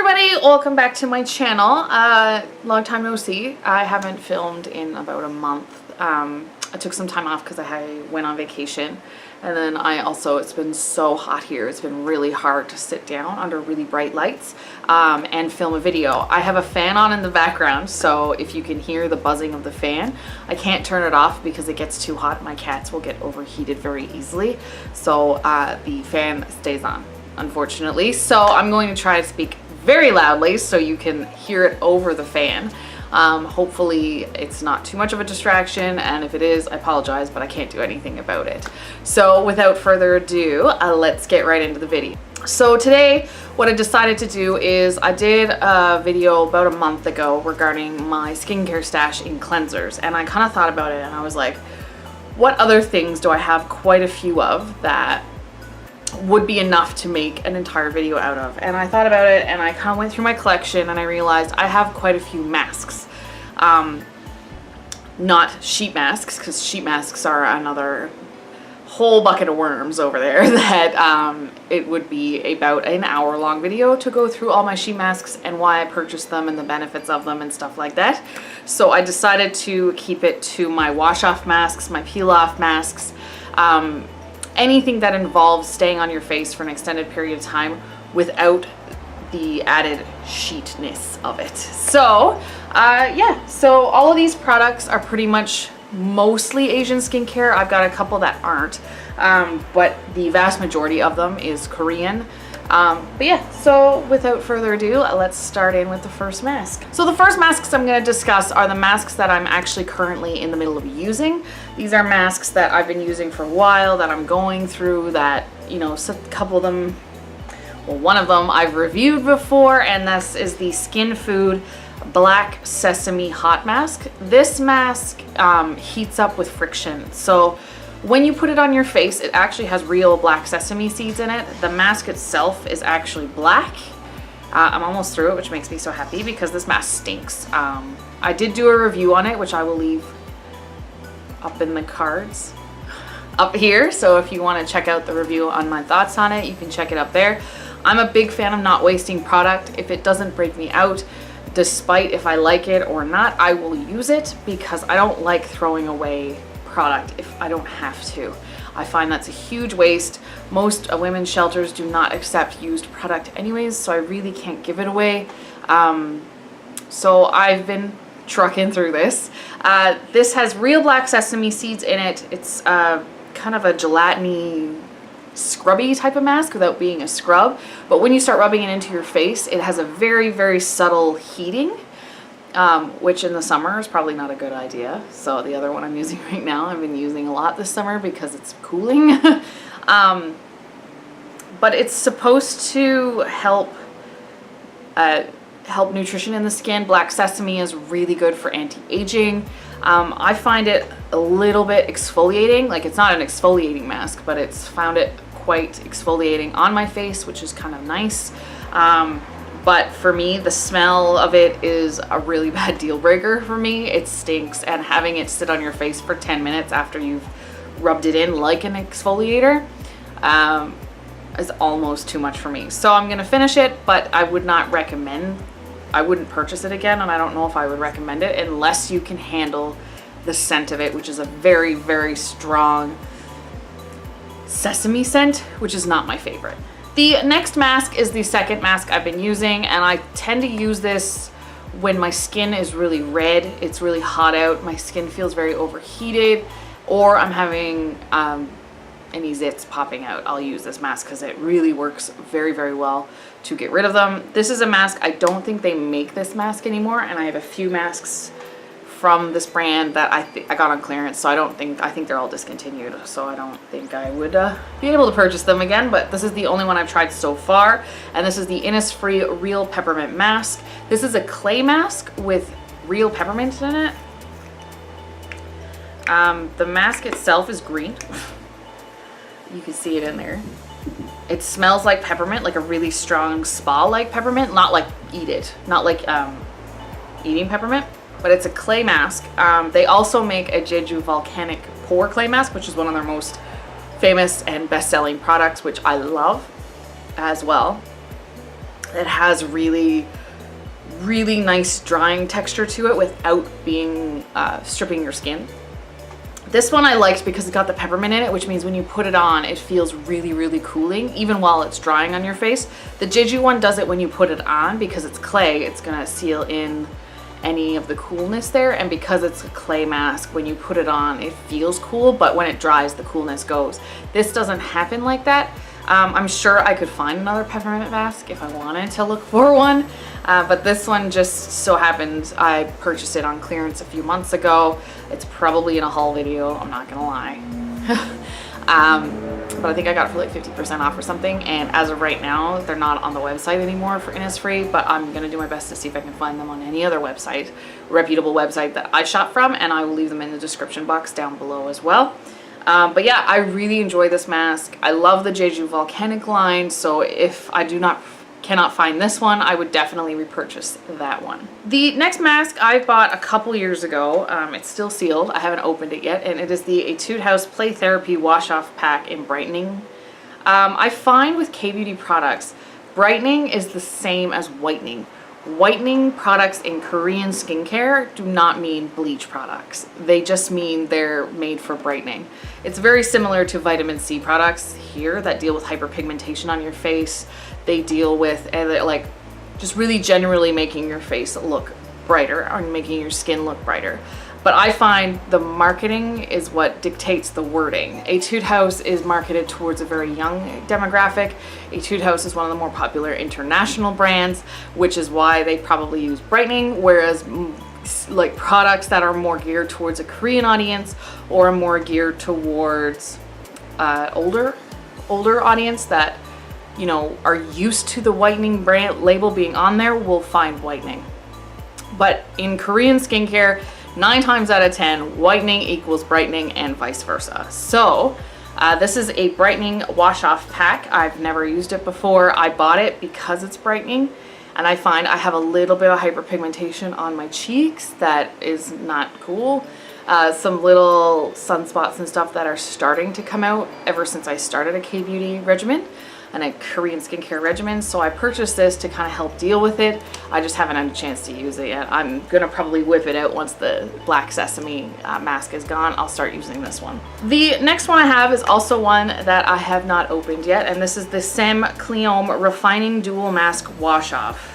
everybody, welcome back to my channel. Long time no see. I haven't filmed in about a month. I took some time off because I went on vacation, and then it's been so hot here. It's been really hard to sit down under really bright lights and film a video. I have a fan on in the background, so if you can hear the buzzing of the fan, I can't turn it off because it gets too hot. My cats will get overheated very easily, so the fan stays on, unfortunately. So I'm going to try to speak very loudly so you can hear it over the fan. Hopefully it's not too much of a distraction, and if it is, I apologize, but I can't do anything about it. So without further ado, let's get right into the video. So today what I decided to do is I did a video about a month ago regarding my skincare stash in cleansers, and I kind of thought about it and I was like, what other things do I have quite a few of that would be enough to make an entire video out of? And I thought about it and I kind of went through my collection and I realized I have quite a few masks. Not sheet masks, because sheet masks are another whole bucket of worms over there that it would be about an hour-long video to go through all my sheet masks and why I purchased them and the benefits of them and stuff like that. So I decided to keep it to my wash-off masks, my peel-off masks, anything that involves staying on your face for an extended period of time without the added sheetness of it. So yeah, so all of these products are pretty much mostly Asian skincare. I've got a couple that aren't, but the vast majority of them is Korean. But yeah, so without further ado, let's start in with the first mask. So the first masks I'm going to discuss are the masks that I'm actually currently in the middle of using. These are masks that I've been using for a while, that I'm going through, that, you know, a couple of them, well, one of them I've reviewed before, and this is the Skinfood Black Sesame Hot Mask. This mask heats up with friction. So when you put it on your face, it actually has real black sesame seeds in it. The mask itself is actually black. I'm almost through it, which makes me so happy because this mask stinks. I did do a review on it, which I will leave up in the cards up here. So if you want to check out the review on my thoughts on it, you can check it up there. I'm a big fan of not wasting product. If it doesn't break me out, despite if I like it or not, I will use it because I don't like throwing away product if I don't have to. I find that's a huge waste. Most women's shelters do not accept used product anyways, so I really can't give it away. So I've been trucking through this. This has real black sesame seeds in it. It's kind of a gelatiny, scrubby type of mask without being a scrub, but when you start rubbing it into your face, it has a very, very subtle heating, which in the summer is probably not a good idea. So the other one I'm using right now, I've been using a lot this summer because it's cooling. But it's supposed to help nutrition in the skin. Black sesame is really good for anti-aging. I find it a little bit exfoliating. Like, it's not an exfoliating mask, but it's found it quite exfoliating on my face, which is kind of nice. But for me, the smell of it is a really bad deal breaker for me. It stinks, and having it sit on your face for 10 minutes after you've rubbed it in like an exfoliator is almost too much for me. So I'm gonna finish it, but I would not recommend, I wouldn't purchase it again, and I don't know if I would recommend it unless you can handle the scent of it, which is a very, very strong sesame scent, which is not my favorite. The next mask is the second mask I've been using, and I tend to use this when my skin is really red, it's really hot out, my skin feels very overheated, or I'm having any zits popping out. I'll use this mask because it really works very, very well to get rid of them. This is a mask, I don't think they make this mask anymore, and I have a few masks from this brand that I got on clearance, so I think they're all discontinued, so I don't think I would be able to purchase them again. But this is the only one I've tried so far, and this is the Innisfree Real Peppermint Mask. This is a clay mask with real peppermint in it. The mask itself is green. You can see it in there. It smells like peppermint, like a really strong spa-like peppermint, not like eating peppermint. But it's a clay mask. They also make a Jeju volcanic pore clay mask, which is one of their most famous and best-selling products, which I love as well. that has really nice drying texture to it without being stripping your skin. This one I liked because it got the peppermint in it, which means when you put it on, it feels really cooling, even while it's drying on your face. The Jeju one does it when you put it on because it's clay, it's gonna seal in any of the coolness there, and because it's a clay mask, when you put it on, it feels cool, but when it dries, the coolness goes. This doesn't happen like that. I'm sure I could find another peppermint mask if I wanted to look for one, but this one just so happened I purchased it on clearance a few months ago. It's probably in a haul video, I'm not gonna lie. But I think I got it for like 50% off or something, and as of right now, they're not on the website anymore for Innisfree, but I'm gonna do my best to see if I can find them on any other website, reputable website that I shop from, and I will leave them in the description box down below as well. But yeah, I really enjoy this mask. I love the Jeju Volcanic line, so if I cannot find this one, I would definitely repurchase that one. The next mask I bought a couple years ago. It's still sealed. I haven't opened it yet, and it is the Etude House Play Therapy Wash Off Pack in Brightening. I find with K-beauty products, brightening is the same as whitening. Whitening products in Korean skincare do not mean bleach products. They just mean they're made for brightening. It's very similar to vitamin C products here that deal with hyperpigmentation on your face. They deal with like just really generally making your face look brighter or making your skin look brighter. But I find the marketing is what dictates the wording. Etude House is marketed towards a very young demographic. Etude House is one of the more popular international brands, which is why they probably use brightening, whereas like products that are more geared towards a Korean audience or more geared towards older audience that, you know, are used to the whitening brand label being on there will find whitening. But in Korean skincare, 9 times out of 10, whitening equals brightening and vice versa. So this is a brightening wash off pack. I've never used it before. I bought it because it's brightening, and I find I have a little bit of hyperpigmentation on my cheeks that is not cool. Some little sunspots and stuff that are starting to come out ever since I started a K-beauty regimen and a Korean skincare regimen, so I purchased this to kind of help deal with it. I just haven't had a chance to use it yet. I'm gonna probably whip it out once the black sesame mask is gone. I'll start using this one. The next one I have is also one that I have not opened yet, and this is the Saem Cleome Refining Dual Mask Wash Off.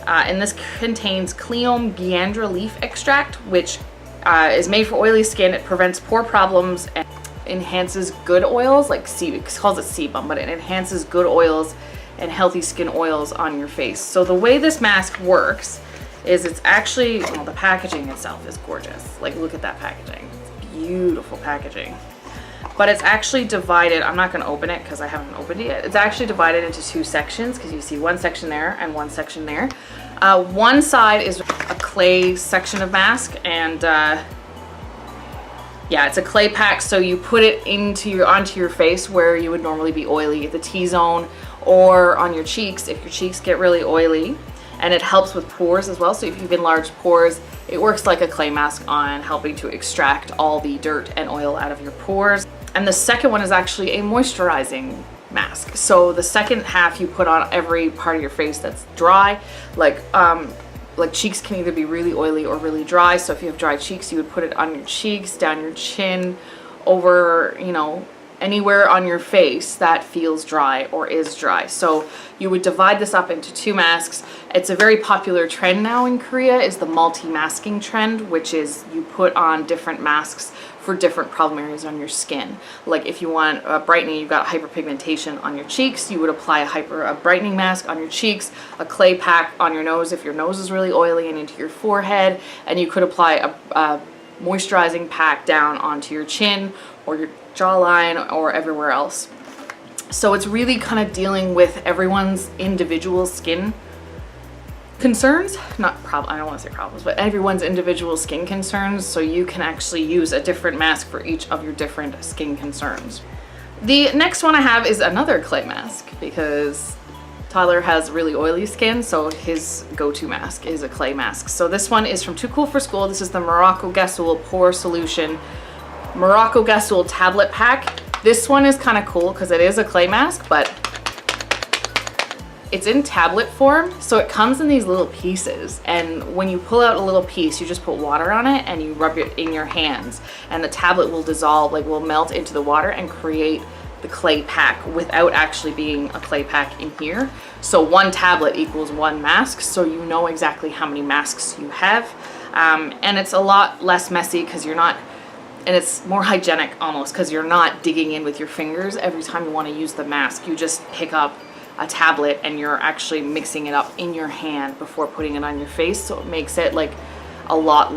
And this contains Cleome Ghiandra Leaf Extract, which is made for oily skin. It prevents pore problems and enhances good oils, like it calls it sebum, but it enhances good oils and healthy skin oils on your face. So the way this mask works is it's actually, well, the packaging itself is gorgeous. Like, look at that packaging. It's beautiful packaging. But it's actually divided, I'm not gonna open it because I haven't opened it yet. It's actually divided into 2 sections because you see one section there and one section there. One side is a clay section of mask, and yeah, it's a clay pack, so you put it onto your face where you would normally be oily, the T-zone, or on your cheeks if your cheeks get really oily. And it helps with pores as well, so if you've enlarged pores, it works like a clay mask on helping to extract all the dirt and oil out of your pores. And the second one is actually a moisturizing mask. So the second half you put on every part of your face that's dry, like cheeks can either be really oily or really dry. So if you have dry cheeks, you would put it on your cheeks, down your chin, over, you know, anywhere on your face that feels dry or is dry. So you would divide this up into 2 masks. It's a very popular trend now in Korea, is the multi-masking trend, which is you put on different masks for different problem areas on your skin. Like if you want brightening, you've got hyperpigmentation on your cheeks, you would apply a brightening mask on your cheeks, a clay pack on your nose if your nose is really oily and into your forehead, and you could apply a moisturizing pack down onto your chin or your jawline or everywhere else. So it's really kind of dealing with everyone's individual skin concerns, I don't want to say problems, but everyone's individual skin concerns, so you can actually use a different mask for each of your different skin concerns. The next one I have is another clay mask because Tyler has really oily skin, so his go-to mask is a clay mask. So this one is from Too Cool for School. This is the Morocco Ghassoul Pore Solution Morocco Ghassoul Tablet Pack. This one is kind of cool because it is a clay mask, but It's in tablet form, so it comes in these little pieces, and when you pull out a little piece, you just put water on it and you rub it in your hands, and the tablet will dissolve, like will melt into the water and create the clay pack without actually being a clay pack in here. So one tablet equals one mask, so you know exactly how many masks you have. And it's a lot less messy because you're not, and it's more hygienic almost because you're not digging in with your fingers every time you want to use the mask. You just pick up a tablet and you're actually mixing it up in your hand before putting it on your face, so it makes it like a lot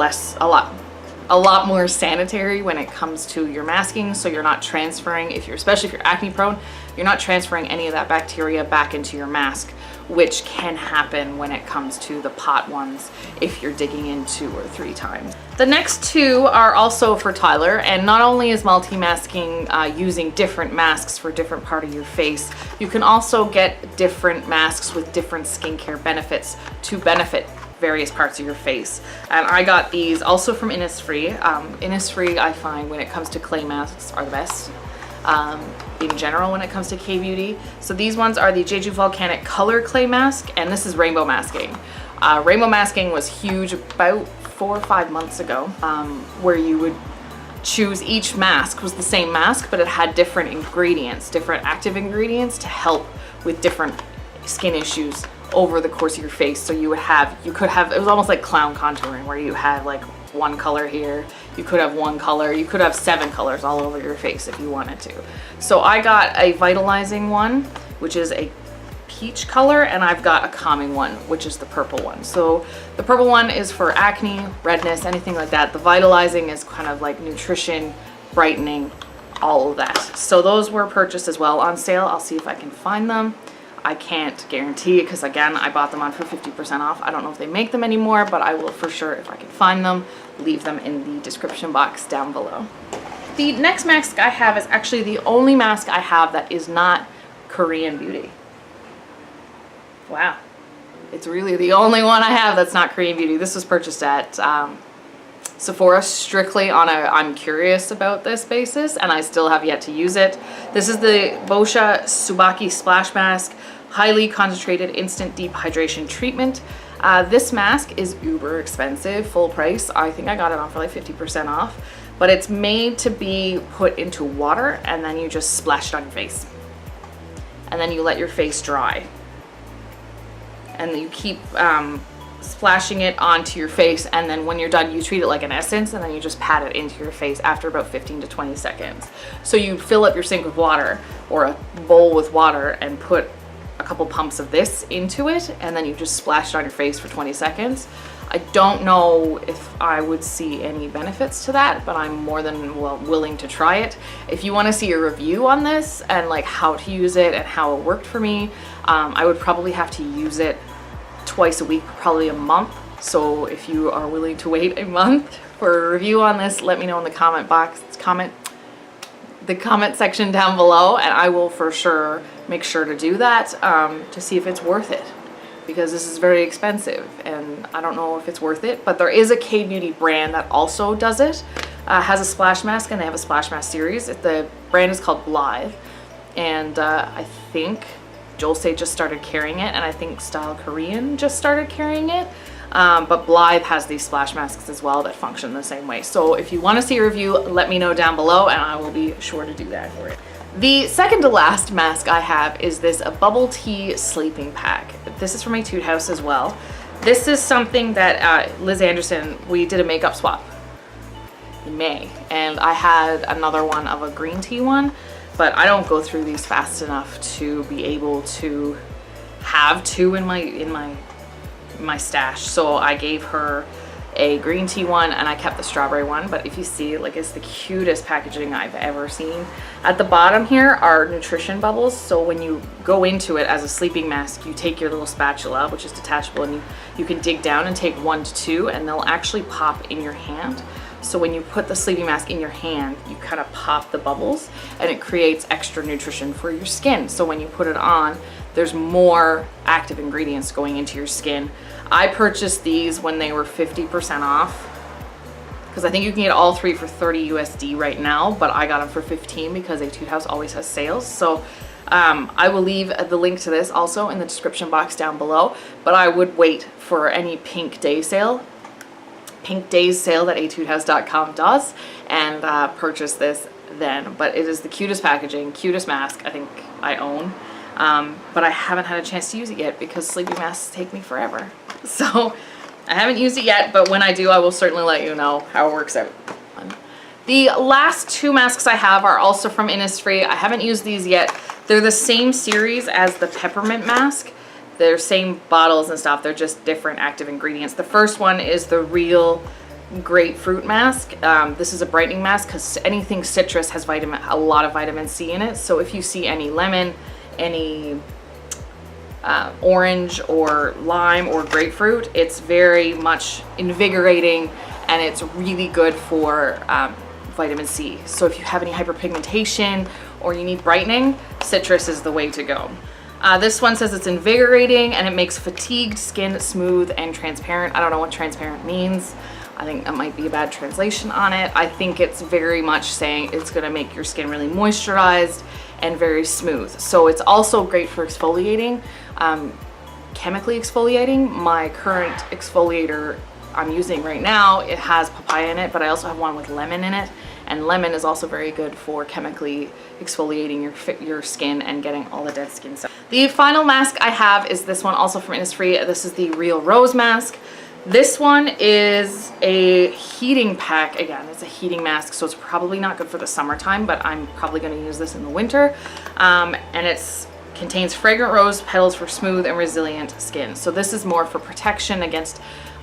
more sanitary when it comes to your masking. So you're not transferring, especially if you're acne prone, you're not transferring any of that bacteria back into your mask, which can happen when it comes to the pot ones if you're digging in 2 or 3 times. The next 2 are also for Tyler, and not only is multi-masking using different masks for different part of your face, you can also get different masks with different skincare benefits to benefit various parts of your face. And I got these also from Innisfree. Innisfree, I find when it comes to clay masks, are the best in general when it comes to K-beauty. So these ones are the Jeju Volcanic Color Clay Mask, and this is rainbow masking. Rainbow masking was huge about 4 or 5 months ago, where you would choose, each mask was the same mask, but it had different ingredients, different active ingredients to help with different skin issues over the course of your face. So you could have, it was almost like clown contouring, where you had like one color here, you could have one color, you could have 7 colors all over your face if you wanted to. So I got a vitalizing one, which is a peach color, and I've got a calming one, which is the purple one. So the purple one is for acne, redness, anything like that. The vitalizing is kind of like nutrition, brightening, all of that. So those were purchased as well on sale. I'll see if I can find them. I can't guarantee it because, again, I bought them on for 50% off. I don't know if they make them anymore, but I will for sure, if I can find them, leave them in the description box down below. The next mask I have is actually the only mask I have that is not Korean beauty. Wow. It's really the only one I have that's not Korean beauty. This was purchased at Sephora strictly on a I'm curious about this basis, and I still have yet to use it. This is the Boscia Tsubaki Splash Mask, highly concentrated instant deep hydration treatment. This mask is uber expensive, full price. I think I got it on for like 50% off, but it's made to be put into water and then you just splash it on your face. And then you let your face dry. And you keep splashing it onto your face, and then when you're done you treat it like an essence, and then you just pat it into your face after about 15 to 20 seconds. So you fill up your sink with water or a bowl with water and put a couple pumps of this into it, and then you just splash it on your face for 20 seconds. I don't know if I would see any benefits to that, but I'm more than willing to try it. If you want to see a review on this and like how to use it and how it worked for me, I would probably have to use it twice a week, probably a month. So if you are willing to wait a month for a review on this, let me know in the comment section down below, and I will for sure make sure to do that to see if it's worth it, because this is very expensive and I don't know if it's worth it. But there is a K-beauty brand that also does it, has a splash mask, and they have a splash mask series. The brand is called Blythe, and I think Jolse just started carrying it, and I think Style Korean just started carrying it. But Blythe has these splash masks as well that function the same way. So if you want to see a review, let me know down below and I will be sure to do that for it. The second to last mask I have is this bubble tea sleeping pack. This is from Etude House as well. This is something that Liz Anderson, we did a makeup swap in May, and I had another one of a green tea one, but I don't go through these fast enough to be able to have 2 in my stash. So I gave her a green tea one and I kept the strawberry one. But if you see, like, it's the cutest packaging I've ever seen. At the bottom here are nutrition bubbles, so when you go into it as a sleeping mask, you take your little spatula, which is detachable, and you can dig down and take 1 to 2, and they'll actually pop in your hand. So when you put the sleeping mask in your hand, you kind of pop the bubbles and it creates extra nutrition for your skin. So when you put it on, there's more active ingredients going into your skin. I purchased these when they were 50% off, because I think you can get all 3 for 30 USD right now, but I got them for 15 because Etude House always has sales. So I will leave the link to this also in the description box down below, but I would wait for any Pink Days sale that etudehouse.com does, and purchase this then. But it is the cutest packaging, cutest mask I think I own, but I haven't had a chance to use it yet because sleeping masks take me forever. So I haven't used it yet, but when I do, I will certainly let you know how it works out. The last two masks I have are also from Innisfree. I haven't used these yet. They're the same series as the Peppermint mask. They're same bottles and stuff. They're just different active ingredients. The first one is the real Grapefruit mask. This is a brightening mask because anything citrus has a lot of vitamin C in it. So if you see any lemon, any orange or lime or grapefruit, it's very much invigorating, and it's really good for vitamin C. So if you have any hyperpigmentation or you need brightening, citrus is the way to go. This one says it's invigorating and it makes fatigued skin smooth and transparent. I don't know what transparent means. I think that might be a bad translation on it. I think it's very much saying it's gonna make your skin really moisturized and very smooth. So it's also great for exfoliating, chemically exfoliating. My current exfoliator I'm using right now, it has papaya in it, but I also have one with lemon in it, and lemon is also very good for chemically exfoliating your skin and getting all the dead skin cells. The final mask I have is this one, also from Innisfree. This is the Real Rose mask. This one is a heating pack. Again, it's a heating mask, so it's probably not good for the summertime, but I'm probably going to use this in the winter. And it contains fragrant rose petals for smooth and resilient skin. So this is more for protection against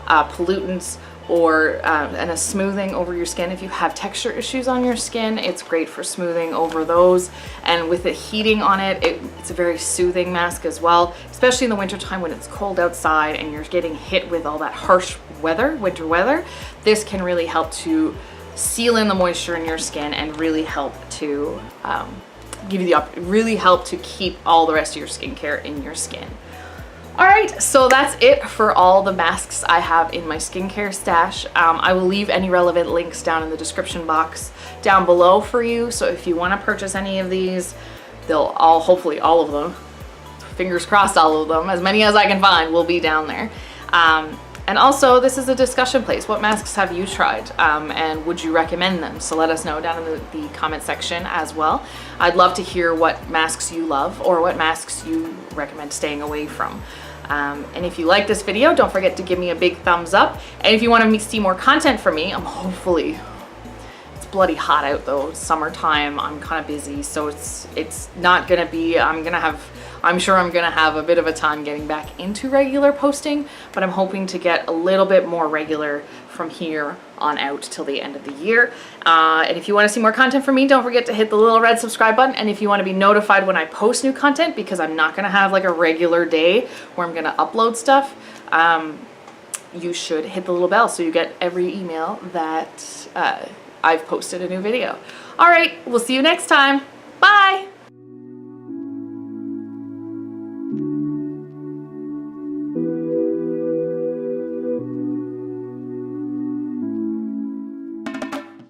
pollutants and a smoothing over your skin. If you have texture issues on your skin, it's great for smoothing over those. And with the heating on it, it's a very soothing mask as well, especially in the winter time when it's cold outside and you're getting hit with all that harsh weather, winter weather. This can really help to seal in the moisture in your skin and really help to really help to keep all the rest of your skincare in your skin. All right, so that's it for all the masks I have in my skincare stash. I will leave any relevant links down in the description box down below for you. So if you want to purchase any of these, hopefully all of them, fingers crossed all of them, as many as I can find will be down there. And also, this is a discussion place. What masks have you tried, and would you recommend them? So let us know down in the comment section as well. I'd love to hear what masks you love or what masks you recommend staying away from. And if you like this video, don't forget to give me a big thumbs up. And if you want to see more content from me, it's bloody hot out though, summertime, I'm kind of busy, so it's not gonna be, I'm sure I'm gonna have a bit of a time getting back into regular posting, but I'm hoping to get a little bit more regular from here on out till the end of the year. And if you want to see more content from me, don't forget to hit the little red subscribe button. And if you want to be notified when I post new content, because I'm not gonna have like a regular day where I'm gonna upload stuff, you should hit the little bell so you get every email that I've posted a new video. All right, we'll see you next time. Bye.